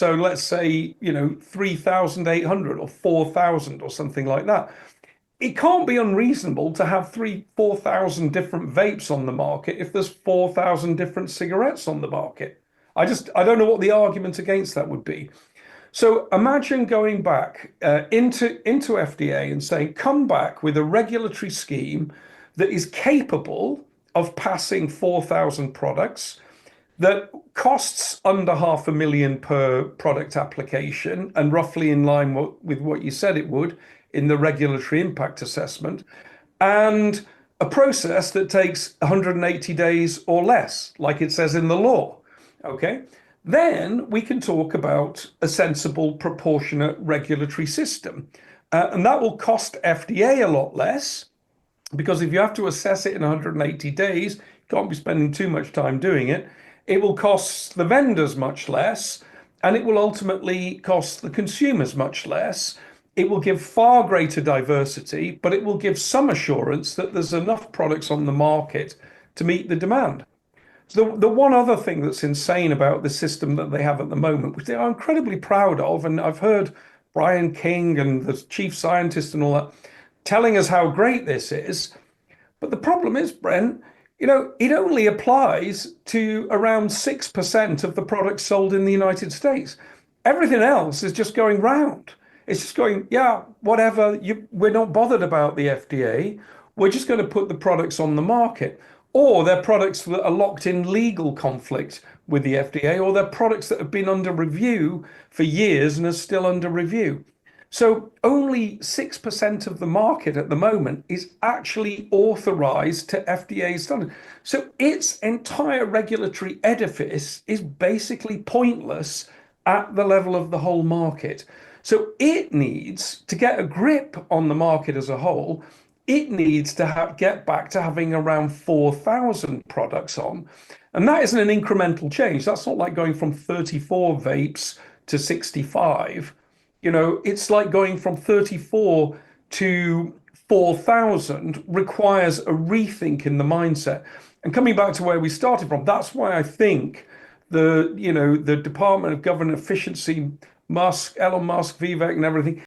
So let's say, 3,800 or 4,000 or something like that. It can't be unreasonable to have 4,000 different vapes on the market if there's 4,000 different cigarettes on the market. I don't know what the argument against that would be. So imagine going back into FDA and saying, come back with a regulatory scheme that is capable of passing 4,000 products, that costs under 500,000 per product application and roughly in line with what you said it would in the regulatory impact assessment, and a process that takes 180 days or less, like it says in the law. Okay. Then we can talk about a sensible, proportionate regulatory system. And that will cost FDA a lot less, because if you have to assess it in 180 days, you can't be spending too much time doing it. It will cost the vendors much less, and it will ultimately cost the consumers much less. It will give far greater diversity, but it will give some assurance that there's enough products on the market to meet the demand. So the one other thing that's insane about the system that they have at the moment, which they are incredibly proud of, and I've heard Brian King and the chief scientist and all that telling us how great this is. But the problem is, Brent, it only applies to around 6% of the products sold in the United States. Everything else is just going round. It's just going, yeah, whatever. We're not bothered about the FDA. We're just going to put the products on the market. Or they're products that are locked in legal conflict with the FDA, or they're products that have been under review for years and are still under review. So only 6% of the market at the moment is actually authorized to FDA standard. So its entire regulatory edifice is basically pointless at the level of the whole market. So it needs to get a grip on the market as a whole. It needs to get back to having around 4,000 products on. And that isn't an incremental change. That's not like going from 34 vapes to 65. It's like going from 34 to 4,000 requires a rethink in the mindset. And coming back to where we started from, that's why I think the Department of Government Efficiency, Elon Musk, Vivek and everything,